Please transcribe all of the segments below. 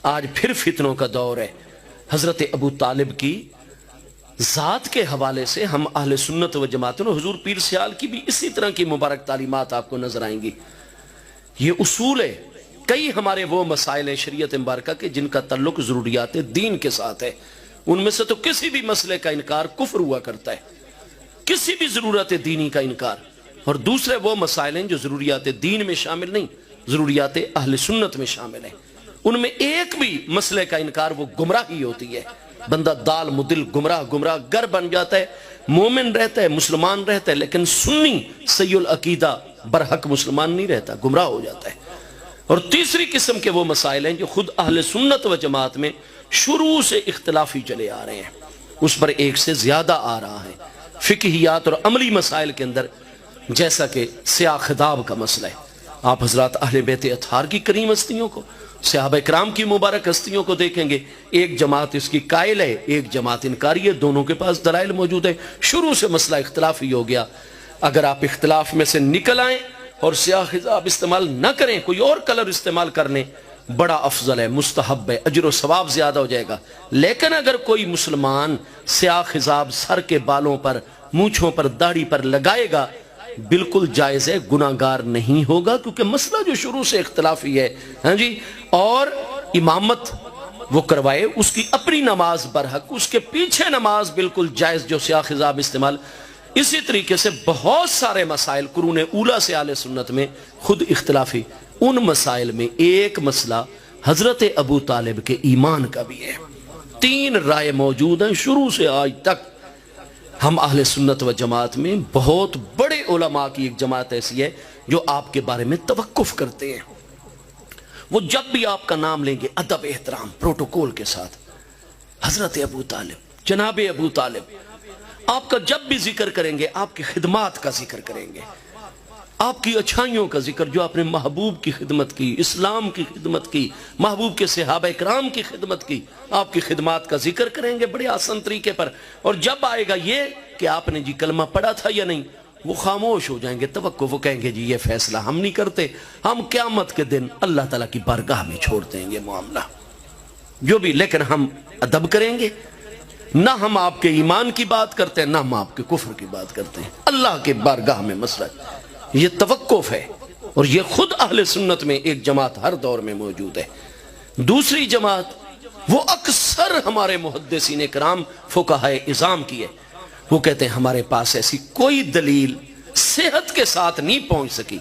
آج پھر فتنوں کا دور ہے۔ حضرت ابو طالب کی ذات کے حوالے سے ہم اہل سنت و جماعت اور حضور پیر سیال کی بھی اسی طرح کی مبارک تعلیمات آپ کو نظر آئیں گی۔ یہ اصول ہے۔ کئی ہمارے وہ مسائل ہیں شریعت مبارکہ کے جن کا تعلق ضروریات دین کے ساتھ ہے، ان میں سے تو کسی بھی مسئلے کا انکار کفر ہوا کرتا ہے، کسی بھی ضرورت دینی کا انکار۔ اور دوسرے وہ مسائل ہیں جو ضروریات دین میں شامل نہیں، ضروریات اہل سنت میں شامل ہیں، ان میں ایک بھی مسئلے کا انکار وہ گمراہی ہوتی ہے۔ بندہ دال مدل گمراہ گر بن جاتا ہے، مومن رہتا ہے، مسلمان رہتا ہے، لیکن سنی صحیح العقیدہ برحق مسلمان نہیں رہتا، گمراہ ہو جاتا ہے۔ اور تیسری قسم کے وہ مسائل ہیں جو خود اہل سنت و جماعت میں شروع سے اختلافی چلے آ رہے ہیں، اس پر ایک سے زیادہ آ رہا ہے۔ فقہیات اور عملی مسائل کے اندر جیسا کہ سیاہ خطاب کا مسئلہ ہے، آپ حضرات اہل بیت اطہار کی کریم ہستیوں کو، صحابہ کرام کی مبارک ہستیوں کو دیکھیں گے، ایک جماعت اس کی قائل ہے، ایک جماعت انکاری ہے، دونوں کے پاس دلائل موجود ہے، شروع سے مسئلہ اختلافی ہو گیا۔ اگر آپ اختلاف میں سے نکل آئیں اور سیاہ خطاب استعمال نہ کریں، کوئی اور کلر استعمال کر لیں، بڑا افضل ہے، مستحب ہے، اجر و ثواب زیادہ ہو جائے گا۔ لیکن اگر کوئی مسلمان سیاہ خطاب سر کے بالوں پر، مونچھوں پر، داڑھی پر لگائے گا، بالکل جائز ہے، گناہگار نہیں ہوگا، کیونکہ مسئلہ جو شروع سے اختلافی ہے، ہاں جی۔ اور امامت وہ کروائے، اس کی اپنی نماز برحق، اس کے پیچھے نماز بالکل جائز جو سیاہ خطاب استعمال۔ اسی طریقے سے بہت سارے مسائل قرون اولیٰ سے اہل سنت میں خود اختلافی، ان مسائل میں ایک مسئلہ حضرت ابو طالب کے ایمان کا بھی ہے۔ 3 رائے موجود ہیں شروع سے آج تک۔ ہم اہل سنت و جماعت میں بہت بڑے علماء کی ایک جماعت ایسی ہے جو آپ کے بارے میں توقف کرتے ہیں، وہ جب بھی آپ کا نام لیں گے ادب احترام پروٹوکول کے ساتھ، حضرت ابو طالب، جناب ابو طالب، آپ کا جب بھی ذکر کریں گے آپ کی خدمات کا ذکر کریں گے، آپ کی اچھائیوں کا ذکر، جو آپ نے محبوب کی خدمت کی، اسلام کی خدمت کی، محبوب کے صحابہ کرام کی خدمت کی، آپ کی خدمات کا ذکر کریں گے بڑے آسان طریقے پر۔ اور جب آئے گا یہ کہ آپ نے جی کلمہ پڑھا تھا یا نہیں، وہ خاموش ہو جائیں گے، توقف، وہ کہیں گے جی یہ فیصلہ ہم نہیں کرتے، ہم قیامت کے دن اللہ تعالیٰ کی بارگاہ میں چھوڑ دیں گے معاملہ جو بھی۔ لیکن ہم ادب کریں گے، نہ ہم آپ کے ایمان کی بات کرتے ہیں، نہ ہم آپ کے کفر کی بات کرتے ہیں، اللہ کے بارگاہ میں مسئلہ یہ توقف ہے۔ اور یہ خود اہل سنت میں ایک جماعت ہر دور میں موجود ہے۔ دوسری جماعت وہ اکثر ہمارے محدثین کرام فقہاء اعظام کی ہے، وہ کہتے ہیں ہمارے پاس ایسی کوئی دلیل صحت کے ساتھ نہیں پہنچ سکی۔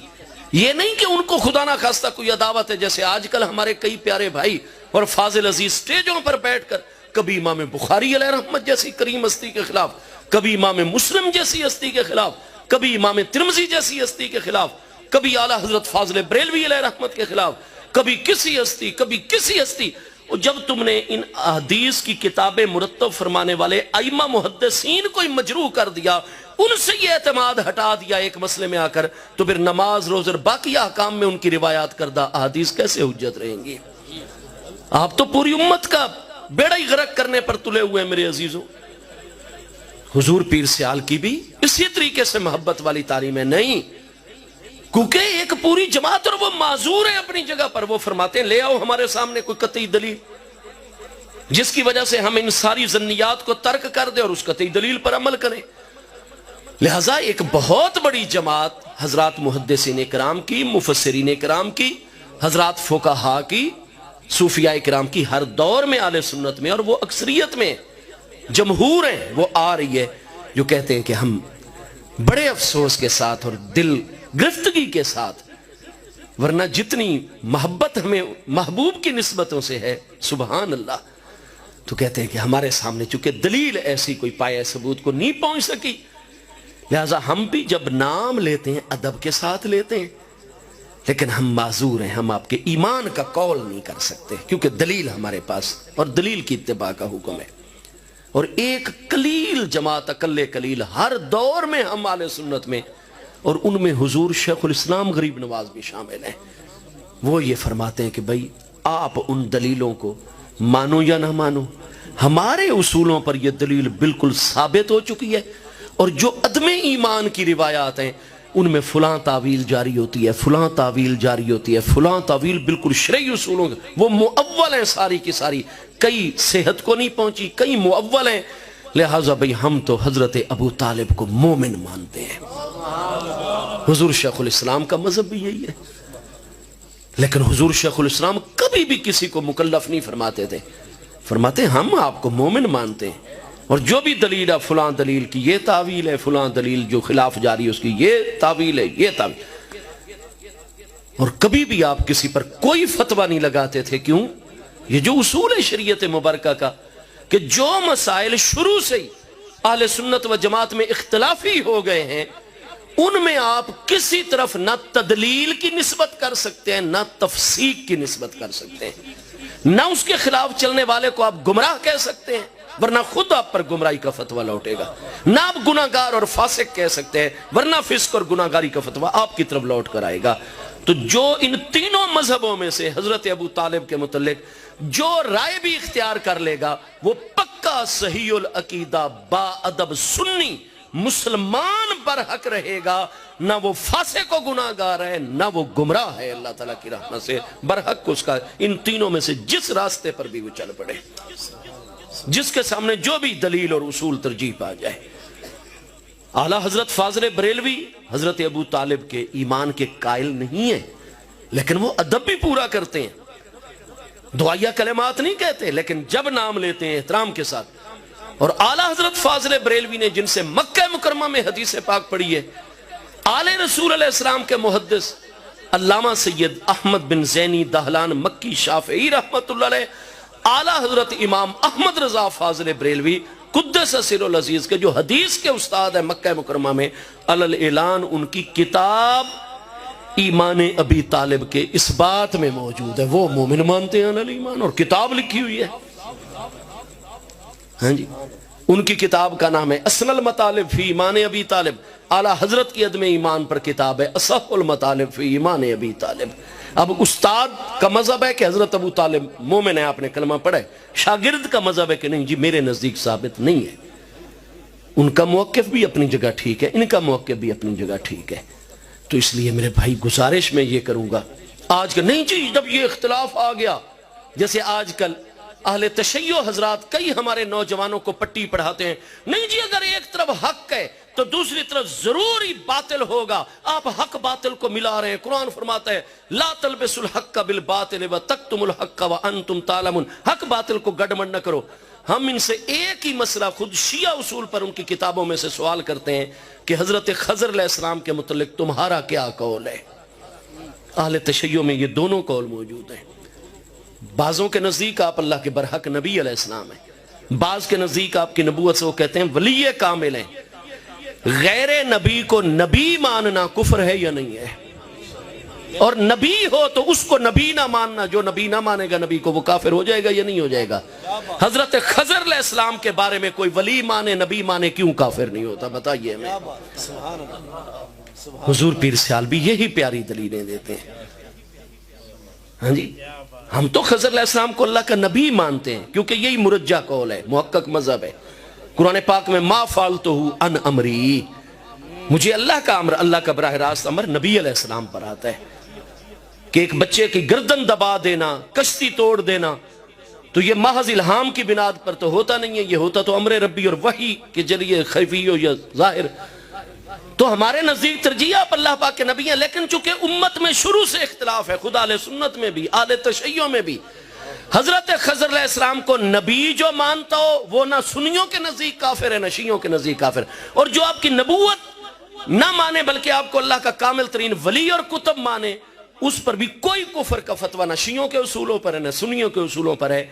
یہ نہیں کہ ان کو خدا نہ خواستہ کوئی عداوت ہے، جیسے آج کل ہمارے کئی پیارے بھائی اور فاضل عزیز سٹیجوں پر بیٹھ کر کبھی امام بخاری علیہ رحمت جیسی کریم ہستی کے خلاف، کبھی امام مسلم جیسی ہستی کے خلاف، کبھی امام ترمذی جیسی ہستی کے خلاف، کبھی اعلیٰ حضرت فاضل بریلوی علیہ رحمت کے خلاف، کبھی کسی ہستی، کبھی کسی ہستی۔ اور جب تم نے ان احادیث کی کتابیں مرتب فرمانے والے ائمہ محدثین کو مجروح کر دیا، ان سے یہ اعتماد ہٹا دیا ایک مسئلے میں آ کر، تو پھر نماز، روزہ اور باقی احکام میں ان کی روایات کردہ احادیث کیسے حجت رہیں گی؟ آپ تو پوری امت کا بیڑا ہی غرق کرنے پر تلے ہوئے ہیں میرے عزیزوں۔ حضور پیر سیال کی بھی اسی طریقے سے محبت والی تعلیم ہے، نہیں، کیونکہ ایک پوری جماعت، اور وہ معذور ہے اپنی جگہ پر، وہ فرماتے ہیں لے آؤ ہمارے سامنے کوئی قطعی دلیل جس کی وجہ سے ہم ان ساری ظنیات کو ترک کر دیں اور اس قطعی دلیل پر عمل کریں۔ لہٰذا ایک بہت بڑی جماعت حضرات محدثین کرام کی، مفسرین کرام کی، حضرات فقہاء کی، صوفیاء کرام کی، ہر دور میں اہل سنت میں، اور وہ اکثریت میں جمہور ہیں، وہ آ رہی ہے، جو کہتے ہیں کہ ہم بڑے افسوس کے ساتھ اور دل گرفتگی کے ساتھ، ورنہ جتنی محبت ہمیں محبوب کی نسبتوں سے ہے سبحان اللہ، تو کہتے ہیں کہ ہمارے سامنے چونکہ دلیل ایسی کوئی پایہ ثبوت کو نہیں پہنچ سکی، لہٰذا ہم بھی جب نام لیتے ہیں ادب کے ساتھ لیتے ہیں، لیکن ہم معذور ہیں، ہم آپ کے ایمان کا قول نہیں کر سکتے، کیونکہ دلیل ہمارے پاس، اور دلیل کی اتباع کا حکم ہے۔ اور ایک قلیل جماعت، اقل قلیل، ہر دور میں ہم اہل سنت میں، اور ان میں حضور شیخ الاسلام غریب نواز بھی شامل ہیں، وہ یہ فرماتے ہیں کہ بھائی آپ ان دلیلوں کو مانو یا نہ مانو، ہمارے اصولوں پر یہ دلیل بالکل ثابت ہو چکی ہے، اور جو عدم ایمان کی روایات ہیں ان میں فلاں تعویل جاری ہوتی ہے، فلاں تعویل جاری ہوتی ہے، فلاں تعویل بالکل شرعی اصولوں وہ مؤول ہیں ساری کی ساری، کئی صحت کو نہیں پہنچی، کئی مؤول ہیں. لہٰذا بھئی ہم تو حضرت ابو طالب کو مومن مانتے ہیں. حضور شیخ الاسلام کا مذہب بھی یہی ہے. لیکن حضور شیخ الاسلام کبھی بھی کسی کو مکلف نہیں فرماتے تھے، فرماتے ہم آپ کو مومن مانتے ہیں، اور جو بھی دلیل ہے فلاں دلیل کی یہ تعویل ہے، فلاں دلیل جو خلاف جاری ہے اس کی یہ تعویل ہے، یہ تعویل. اور کبھی بھی آپ کسی پر کوئی فتویٰ نہیں لگاتے تھے. کیوں؟ یہ جو اصول ہے شریعت مبارکہ کا کہ جو مسائل شروع سے ہی اہل سنت و جماعت میں اختلافی ہو گئے ہیں ان میں آپ کسی طرف نہ تدلیل کی نسبت کر سکتے ہیں نہ تفسیق کی نسبت کر سکتے ہیں، نہ اس کے خلاف چلنے والے کو آپ گمراہ کہہ سکتے ہیں ورنہ خود آپ پر گمراہی کا فتویٰ لوٹے گا، نہ آپ گناہگار اور فاسق کہہ سکتے ہیں ورنہ فسق اور گناہگاری کا فتویٰ آپ کی طرف لوٹ کر آئے گا. تو جو ان تینوں مذہبوں میں سے حضرت ابو طالب کے متعلق جو رائے بھی اختیار کر لے گا وہ پکا صحیح العقیدہ با ادب سنی مسلمان پر حق رہے گا، نہ وہ فاسق و گناہگار ہے نہ وہ گمراہ ہے. اللہ تعالیٰ کی رحمت سے برحق اس کا ان تینوں میں سے جس راستے پر بھی وہ چل پڑے، جس کے سامنے جو بھی دلیل اور اصول ترجیح پا جائے. اعلیٰ حضرت فاضل بریلوی حضرت ابو طالب کے ایمان کے قائل نہیں ہیں، لیکن وہ ادب بھی پورا کرتے ہیں، دعائیہ کلمات نہیں کہتے لیکن جب نام لیتے ہیں احترام کے ساتھ. اور اعلیٰ حضرت فاضل بریلوی نے جن سے مکہ مکرمہ میں حدیث پاک پڑھی ہے، آل رسول علیہ السلام کے محدث علامہ سید احمد بن زینی دہلان مکی شافعی رحمت اللہ علیہ، اعلیٰ حضرت امام احمد رضا فاضل بریلوی قدس سر العزیز کے جو حدیث کے استاد ہیں مکہ مکرمہ میں، علی الاعلان ان کی کتاب ایمان ابی طالب کے اس بات میں موجود ہے، وہ مومن مانتے ہیں علی ایمان، اور کتاب لکھی ہوئی ہے. ہاں جی، ان کی کتاب کا نام ہے اصل المطالب فی ایمان ابی طالب. اعلیٰ حضرت کی عدم ایمان پر کتاب ہے اصح المطالب فی ایمان ابی طالب. اب استاد کا مذہب ہے کہ حضرت ابو طالب مومن ہے، آپ نے کلمہ پڑھا ہے. شاگرد کا مذہب ہے کہ نہیں جی میرے نزدیک ثابت نہیں ہے. ان کا موقف بھی اپنی جگہ ٹھیک ہے، ان کا موقف بھی اپنی جگہ ٹھیک ہے. تو اس لیے میرے بھائی گزارش میں یہ کروں گا آج کل نہیں جی جب یہ اختلاف آ گیا، جیسے آج کل اہل تشیع حضرات کئی ہمارے نوجوانوں کو پٹی پڑھاتے ہیں، نہیں جی اگر ایک طرف حق ہے تو دوسری طرف ضروری باطل ہوگا، آپ حق باطل کو ملا رہے ہیں. قرآن فرماتا ہے لا تلبسوا الحق بالباطل وتکتموا الحق وانتم تعلمون، حق باطل کو گڈمڈ نہ کرو. ہم ان سے ایک ہی مسئلہ خود شیعہ اصول پر ان کی کتابوں میں سے سوال کرتے ہیں کہ حضرت خضر علیہ السلام کے متعلق تمہارا کیا قول ہے؟ اہل تشیع میں یہ دونوں قول موجود ہیں. بعضوں کے نزدیک آپ اللہ کے برحق نبی علیہ السلام ہیں، بعض کے نزدیک آپ کی نبوت سے وہ کہتے ہیں ولی کامل ہیں. غیر نبی کو نبی ماننا کفر ہے یا نہیں ہے؟ اور نبی ہو تو اس کو نبی نہ ماننا، جو نبی نہ مانے گا نبی کو وہ کافر ہو جائے گا یا نہیں ہو جائے گا؟ حضرت خضر علیہ السلام کے بارے میں کوئی ولی مانے نبی مانے کیوں کافر نہیں ہوتا؟ بتائیے ہمیں. حضور پیر سیال بھی یہی پیاری دلیلیں دیتے ہیں. ہاں جی، ہم تو خضر علیہ السلام کو اللہ کا نبی مانتے ہیں کیونکہ یہی مرجع قول ہے، محقق مذہب ہے. قرآن پاک میں ما فعلتہ عن امری، مجھے اللہ کا امر، اللہ کا براہ راست امر نبی علیہ السلام پر آتا ہے کہ ایک بچے کی گردن دبا دینا، کشتی توڑ دینا، تو یہ محض الہام کی بنیاد پر تو ہوتا نہیں ہے، یہ ہوتا تو امر ربی اور وحی کے ذریعے خفی ہو یا ظاہر. تو ہمارے نزدیک ترجیح آپ اللہ پاک کے نبی ہیں، لیکن چونکہ امت میں شروع سے اختلاف ہے، خدا اہل سنت میں بھی اہل تشیع میں بھی، حضرت خضر علیہ السلام کو نبی جو مانتا ہو وہ نہ سنیوں کے نزدیک کافر ہے نہ شیعوں کے نزدیک کافر، اور جو آپ کی نبوت نہ مانے بلکہ آپ کو اللہ کا کامل ترین ولی اور کتب مانے، اس پر بھی کوئی کفر کا فتویٰ نہ شیعوں کے اصولوں پر ہے نہ سنیوں کے اصولوں پر ہے.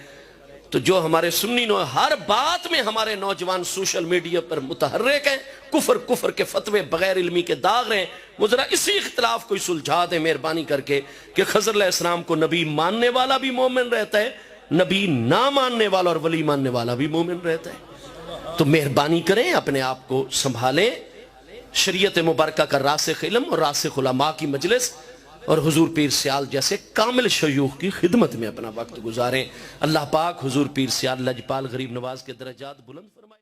تو جو ہمارے سنی ہر بات میں ہمارے نوجوان سوشل میڈیا پر متحرک ہیں، کفر کے فتوے بغیر علمی کے داغ رہے ہیں، وہ ذرا اسی اختلاف کو سلجھا دیں مہربانی کر کے کہ خضر علیہ السلام کو نبی ماننے والا بھی مومن رہتا ہے، نبی نہ ماننے والا اور ولی ماننے والا بھی مومن رہتا ہے. تو مہربانی کریں اپنے آپ کو سنبھالیں، شریعت مبارکہ کا راسخ علم اور راسخ علماء کی مجلس اور حضور پیر سیال جیسے کامل شیوخ کی خدمت میں اپنا وقت گزاریں. اللہ پاک حضور پیر سیال لجپال غریب نواز کے درجات بلند فرمائے.